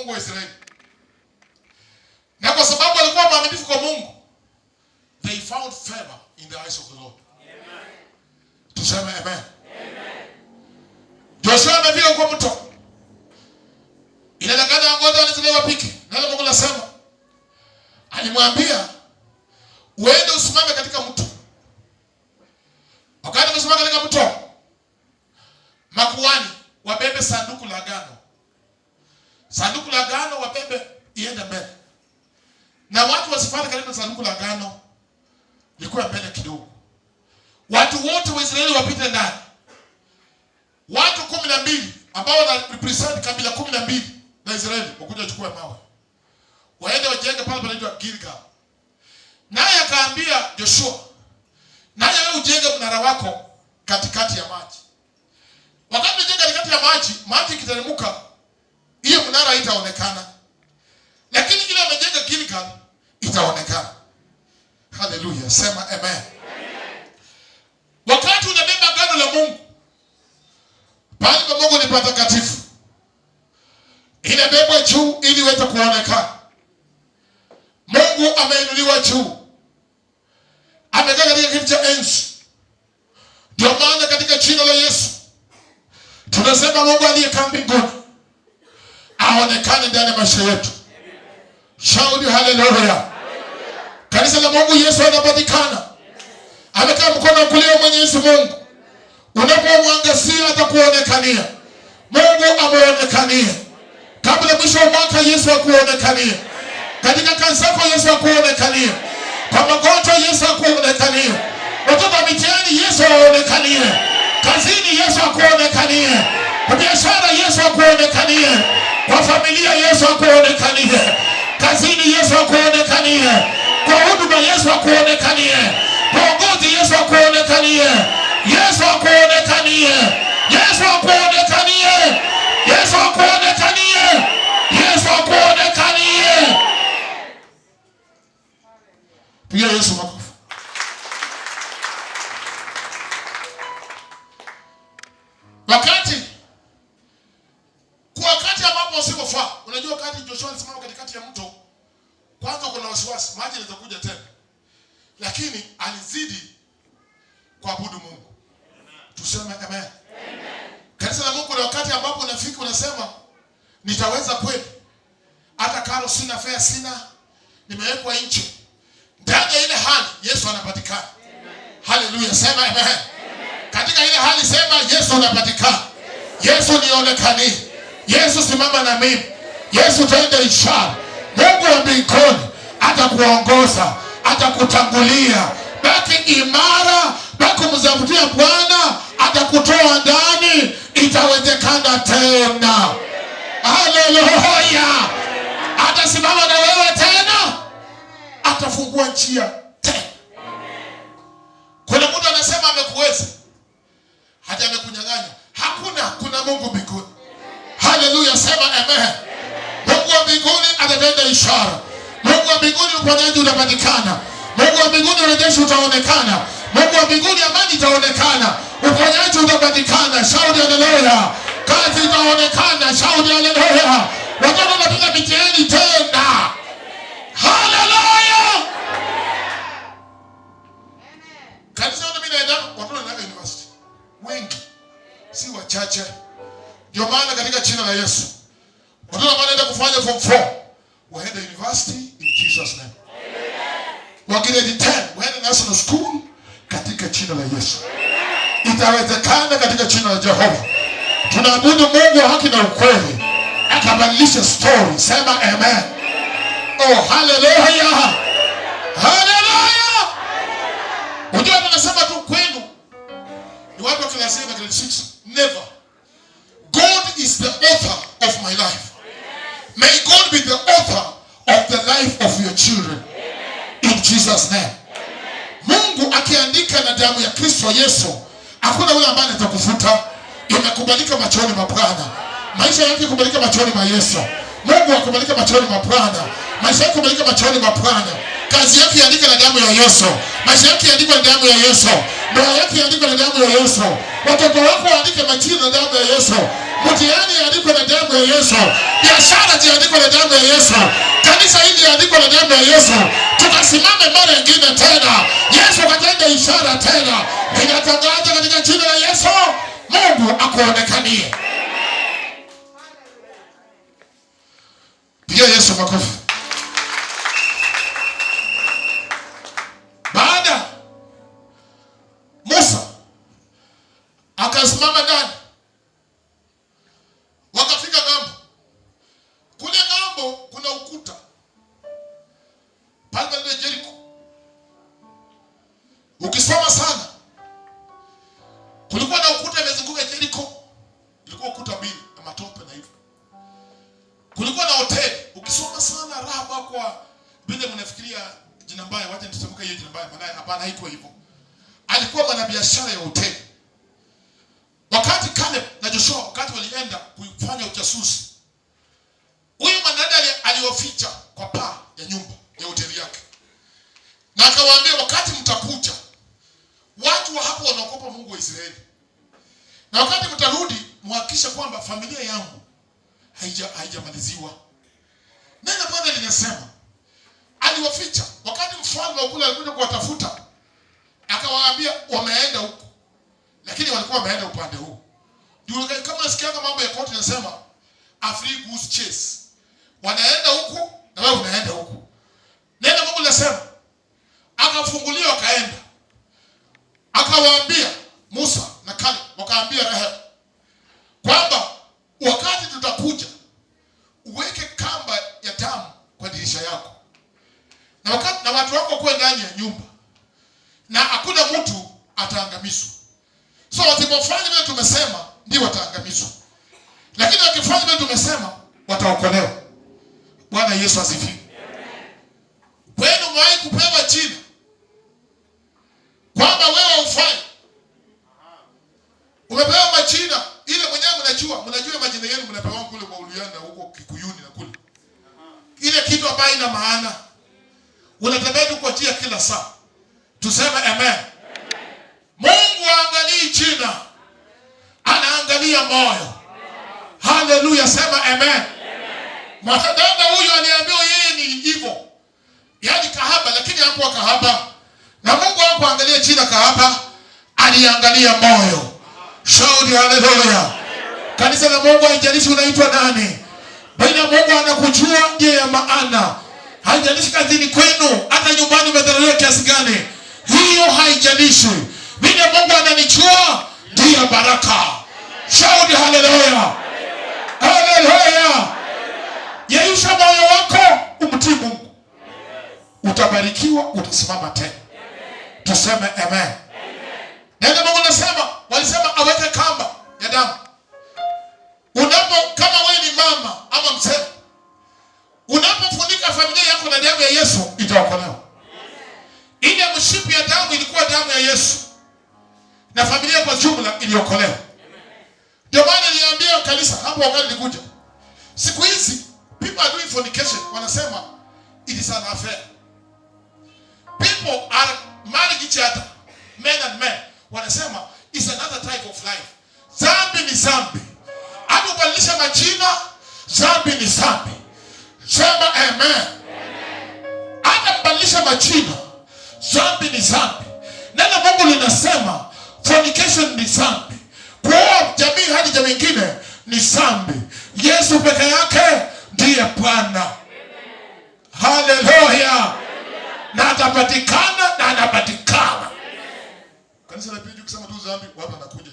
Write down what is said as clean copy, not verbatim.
Mungu wa Israeli. Na kwa sababu walikuwa waaminifu kwa Mungu, they found favor in the eyes of the Lord. Amen. Tuseme amen. Amen. Joshua amefika kwa mto. Inadanganya ngoja walizile wapike. Nalo Mungu anasema, alimwambia uende usimame katika mto. Wakati umesimama katika mto, makuhani wabebe sanduku la agano. Sanduku la agano wabebe iende mbele. Na watu wasifuate karibu na sanduku la agano, likuwa mbele kidogo. Watu wote wa Israeli wapite ndani. Watu 12 ambao wana represent kabila 12 na Israeli wakuja chukua mawe. Waende wajenge pale panaitwa Gilgal. Naye akaambia Joshua, naye wewe ujenge mnara wako katikati ya maji. Wakati unajenga katikati ya maji, maji kiteremka, hiyo mnara haitaonekana. Lakini ile umejenga Gilgal itaonekana. Hallelujah. Sema amen. Amen. Wakati unabeba agano la Mungu, pale kwa Mungu ni patakatifu. Inabebwa juu ili iweze kuonekana. Mungu ameinuliwa juu. Amekaa katika kiti cha enzi. Ndio maana katika jina la Yesu tunasema Mungu aliyekaa mbinguni aonekane ndani ya maisha yetu. Shout hallelujah. Kanisa la Mungu Yesu anapatikana. Amekaa mkono wa kulia wa Mwenyezi Mungu. Unapomwangazia atakuonekania. Mungu ameonekania. Kabla mwisho wa mwaka Yesu akuonekania. Katika kanisa yako Yesu akuonekania. Kwa magonjwa Yesu akuonekania. Watoto wa mitihani Yesu aonekanie. Kazini Yesu akuonekanie. Kwa biashara Yesu akuonekanie. Kwa familia Yesu akuonekanie. Kazini Yesu akuonekanie. Kwa huduma Yesu akuonekanie. Kwa uongozi Yesu akuonekanie. Yesu akuonekanie. Yesu akuonekanie. Yesu akuonekanie. Yesu akuonekanie. Piga Yesu makofi. Wakati ambapo usipofaa, unajua wakati Joshua alisimama katikati ya mto, kwanza kuna wasiwasi, maji yanaweza kuja tena. Lakini alizidi kuabudu Mungu. Tuseme amen. Amen. Kanisa la Mungu, na wakati ambapo unafika unasema nitaweza kweli? Hata karo sina, fare sina, nimewekwa nje. Ndani ya ile hali Yesu anapatikana. Hallelujah. Sema amen. Amen. Katika ile hali sema Yesu anapatikana. Yesu nionekanie. Yesu simama na mimi. Yesu tende ishara. Mungu wa mbinguni atakuongoza, atakutangulia. Baki imara, baki mzabutia Bwana, atakutoa ndani, itawezekana tena. Hallelujah. Atasimama na wewe tena, atafungua njia tena. Kuna mtu anasema amekuweza, hata amekunyang'anya. Kuna Mungu mbinguni. Hallelujah. Sema amen. Mungu wa mbinguni atatenda ishara. Mungu wa mbinguni uponyaji utapatikana. Mungu wa mbinguni urejesho utaonekana. Mungu wa mbinguni amani itaonekana. Uponyaji utapatikana. Shout hallelujah. Kazi itaonekana. Shout hallelujah. Watoto wanapiga mitihani tena. Hallelujah. Kanisa yote mimi naenda, watoto wanaenda university. Wengi, si wachache. Ndio maana katika jina la Yesu, watoto wanaenda kufanya form 4, waende university in Jesus name. Grade 10, waende national school katika jina la Yesu. Itawezekana katika jina la Jehova. Tunaabudu Mungu wa haki na ukweli, akabadilisha story. Sema amen. Oh, hallelujah. Hallelujah. Unajua tunasema tu kwenu ni watu wa class 8 na grade 6. Never. God is the author of my life. May God be the author of the life of your children. In Jesus name. Mungu akiandika na damu ya Kristo Yesu, hakuna yule ambaye atakufuta. Imekubalika machoni mwa Bwana. Maisha yake kubalika machoni mwa Yesu. Mungu akubalika machoni mwa Bwana. Maisha yake kubalika machoni mwa Bwana. Kazi yake iandika na damu ya Yesu. Maisha yake iandikwe na damu ya Yesu. Ndoa yake iandikwe na damu ya Yesu. Watoto wako waandike majina na damu ya Yesu. Mtihani iandikwe na damu ya Yesu. Biashara ziandikwe na damu ya Yesu. Kanisa hili liandikwe na damu ya Yesu. Tukasimame mara nyingine tena. Yesu akatenda ishara tena. Ninatangaza katika jina la Yesu, Mungu akuonekanie. Pigia Yesu makofi. Baada Musa akasimama ndani, wakafika ng'ambo. Kule ng'ambo kuna ukuta pale ndani ya Jericho. Ukisoma sana, kulikuwa na ukuta umezunguka Jericho. Ilikuwa ukuta mbili na matope na hivyo. Kulikuwa na hoteli. Ukisoma sana Rahaba kwa vile mnafikiria jina mbaya, wacha nitatamka hiyo jina mbaya, maana hapana, haiko hivyo. Alikuwa mwanabiashara ya hoteli. Wakati Caleb na Joshua wakati walienda kufanya ujasusi, huyu mwanadada alioficha kwa paa ya nyumba ya hoteli yake. Na akawaambia wakati mtakuja, watu wa hapo wanaogopa Mungu wa Israeli. Na wakati mtarudi, muhakikishe kwamba familia yangu haijamaliziwa. Neno Bwana linasema aliwaficha. Wakati mfalme wa kule alikuja kuwatafuta, akawaambia wameenda huko, lakini walikuwa wameenda upande huu. Ndio kama nasikia mambo ya koti yanasema a free goose chase. Wanaenda huko na wewe unaenda huko. Neno Mungu linasema akafunguliwa kaenda. Akawaambia Musa na Caleb, wakaambia Rahab kwamba wakati tutakuja uweke kamba ya damu kwa dirisha yako. Na wakati na watu wako kwa ndani ya nyumba. Na hakuna mtu ataangamizwa. So wasipofanya vile tumesema ndio wataangamizwa. Lakini wakifanya vile tumesema wataokolewa. Bwana Yesu asifiwe. Wewe umewahi kupewa jina kwamba wewe ufai. Umepewa majina ile mwenyewe mnajua majina yenu mnapewa kule kwa Uluya na huko Kikuyuni na kule. Ile kitu ambayo ina maana. Unatembea tu kwa njia kila saa. Tuseme amen. Mungu aangalii jina, anaangalia moyo. Haleluya, sema amen. Mwanadada huyu aliambiwa yeye ni hivyo, yaani kahaba, lakini hakuwa kahaba. Na Mungu hakuangalia jina kahaba, aliangalia moyo. Shout haleluya. Kanisa la Mungu, haijalishi unaitwa nani, bali Mungu anakujua ndiye ya maana. Haijalishi kazini kwenu, hata nyumbani umedharauliwa kiasi gani, hiyo haijalishi. Mimi Mungu ananijua ndiye baraka. Shout haleluya. Haleluya. Yeisha moyo wako umtii Mungu. Utabarikiwa, utasimama tena. Tuseme amen. Neno Mungu nasema, walisema aweke kamba ya damu. Kama wewe ni mama ama mzee, unapofunika familia yako na damu ya Yesu, itaokolewa. Ile mshipi ya damu ilikuwa damu ya Yesu. Na familia kwa jumla iliokolewa. Ndio maana niliambia kanisa hapo wakati nilikuja. Siku hizi people are doing fornication, wanasema it is an affair. People are marrying each other, men and men. Wanasema it's another type of life. Zambi ni zambi. Hata ubadilisha majina, zambi ni zambi. Sema amen. Hata mbadilisha majina, zambi ni zambi. Neno Mungu linasema fornication ni zambi. Kwa jamii hadi jamii nyingine ni zambi. Yesu peke yake ndiye Bwana. Haleluya. Na atapatikana na anapatikana. Kanisa la pili kusema tu zambi, watu wanakuja.